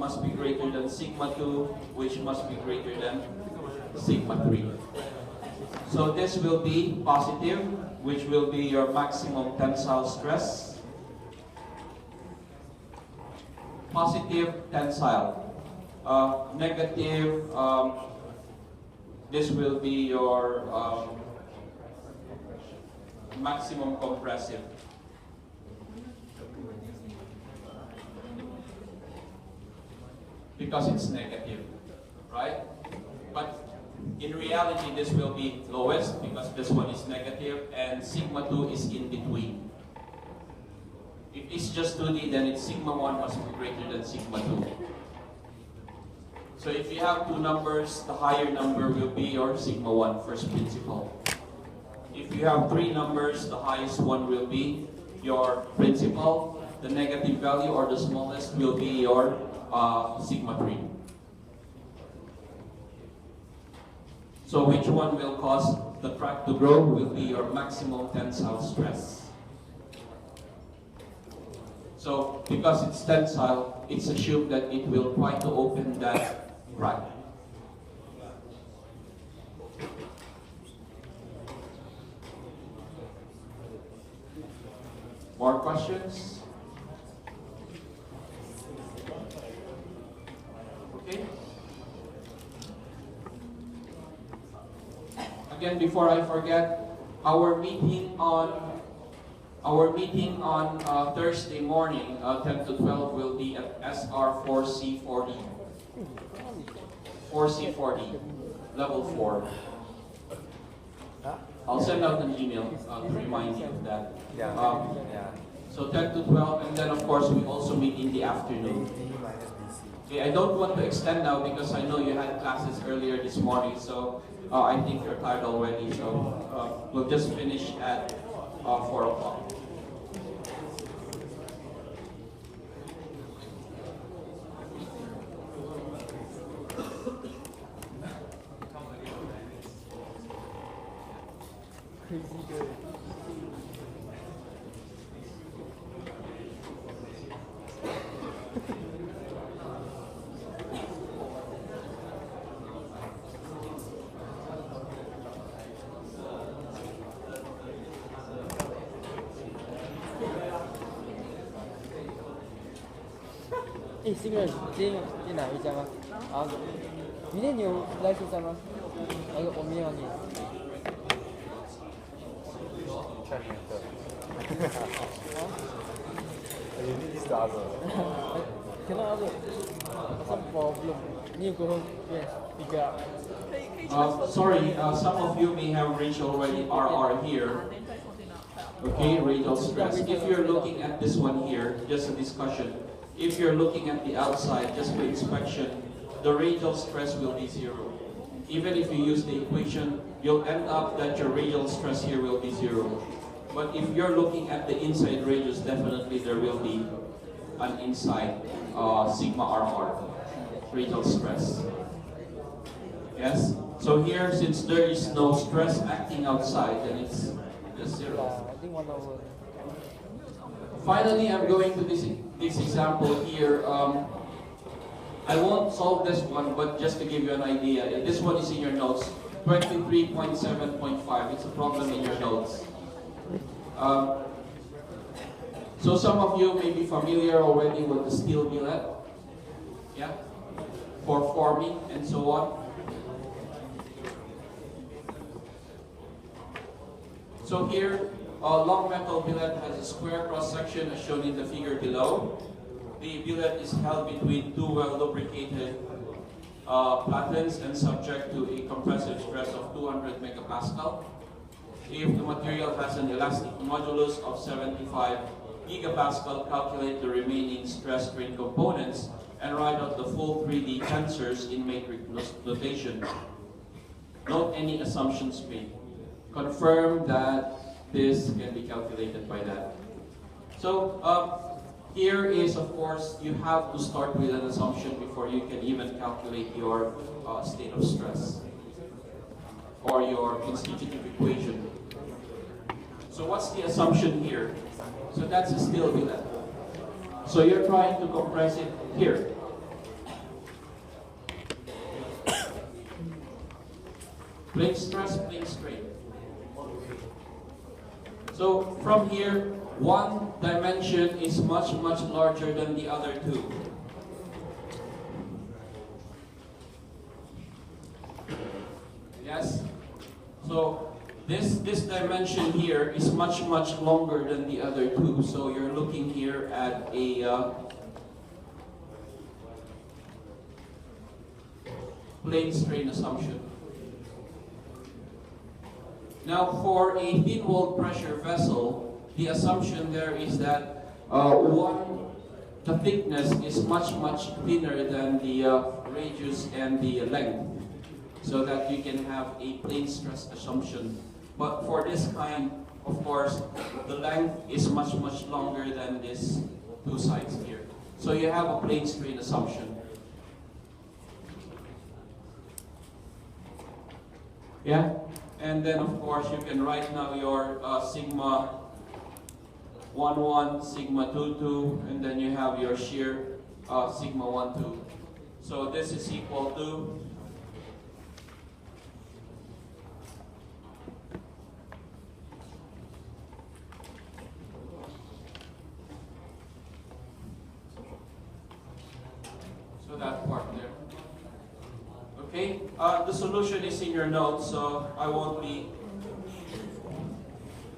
must be greater than sigma 2, which must be greater than sigma 3. So this will be positive, which will be your maximum tensile stress. Positive tensile. Negative, this will be your maximum compressive. Because it's negative, right? But in reality, this will be lowest because this one is negative and sigma 2 is in between. If it's just 2D, then it's sigma 1 must be greater than sigma 2. So if you have two numbers, the higher number will be your sigma 1, first principle. If you have three numbers, the highest one will be your principal. The negative value or the smallest will be your sigma 3. So which one will cause the crack to grow will be your maximum tensile stress. So because it's tensile, it's assumed that it will try to open that crack. More questions? Okay. Again, before I forget, our meeting on Thursday morning, 10 to 12, will be at SR4C40. 4C40, level 4. I'll send out an email to remind you of that. So 10 to 12, and then of course we also meet in the afternoon. Okay, I don't want to extend now because I know you had classes earlier this morning, so I think you're tired already. So we'll just finish at 4 o'clock. Crazy good. Signal 今天哪一家吗？啊，明天你有来学校吗？我明天你。You need this to answer. Cannot answer. Some problem. Need to go home. Yes, figure out. Sorry, some of you may have reached already RR here. Okay, radial stress. If you're looking at this one here, just a discussion. If you're looking at the outside, just for inspection, the radial stress will be 0. Even if you use the equation, you'll end up that your radial stress here will be 0. But if you're looking at the inside radius, definitely there will be an inside sigma RR, radial stress. Yes? So here, since there is no stress acting outside, then it's just 0. I think 1 hour. Finally, I'm going to this example here. I won't solve this one, but just to give you an idea, this one is in your notes, 23.7.5. It's a problem in your notes. So some of you may be familiar already with the steel billet, yeah, for forming and so on. So here, a long metal billet has a square cross-section as shown in the figure below. The billet is held between two well-lubricated platens and subject to a compressive stress of 200 megapascal. If the material has an elastic modulus of 75 gigapascal, calculate the remaining stress strain components and write out the full 3D tensors in metric notation. Note any assumptions made. Confirm that this can be calculated by that. So here is, of course, you have to start with an assumption before you can even calculate your state of stress or your constitutive equation. So what's the assumption here? So that's a steel billet. So you're trying to compress it here. Plane stress, plane strain. So from here, one dimension is much larger than the other two. Yes? So this dimension here is much longer than the other two. So you're looking here at a plane strain assumption. Now for a thin-walled pressure vessel, the assumption there is that the thickness is much thinner than the radius and the length, so that you can have a plane stress assumption. But for this kind, of course, the length is much longer than these two sides here. So you have a plane strain assumption. Yeah? And then of course you can write now your sigma 1, sigma 2, and then you have your shear sigma 1, 2. So this is equal to that part there. Okay, the solution is in your notes, so I won't be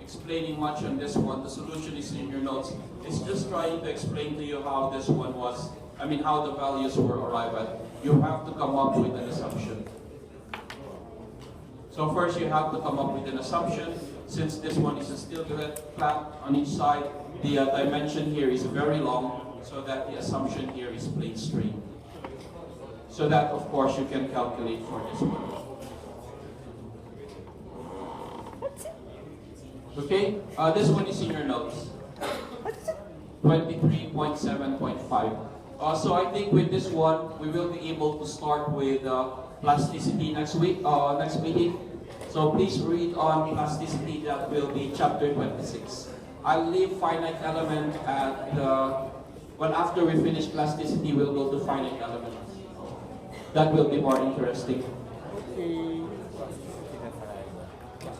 explaining much on this one. The solution is in your notes. It's just trying to explain to you how this one was, how the values were arrived at. You have to come up with an assumption. So first you have to come up with an assumption. Since this one is a steel billet clamp on each side, the dimension here is very long, so that the assumption here is plane strain. So that, of course, you can calculate for this one. Okay, this one is in your notes. 23.7.5. So I think with this one, we will be able to start with plasticity next week, next meeting. So please read on plasticity. That will be chapter 26. I'll leave finite element at, after we finish plasticity, we'll go to finite element. That will be more interesting.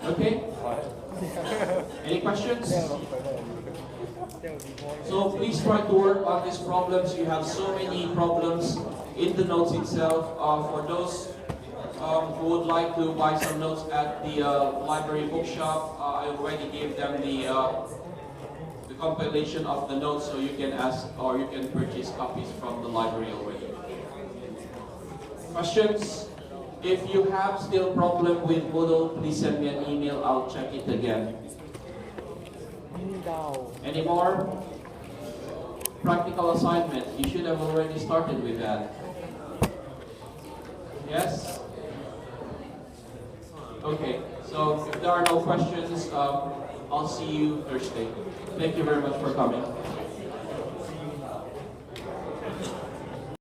Okay? Any questions? So please try to work on these problems. You have so many problems in the notes itself. For those who would like to buy some notes at the library bookshop, I already gave them the compilation of the notes, so you can ask or you can purchase copies from the library already. Questions? If you have still problem with Moodle, please send me an email. I'll check it again. Any more? Practical assignment. You should have already started with that. Yes? Okay. So if there are no questions, I'll see you Thursday. Thank you very much for coming.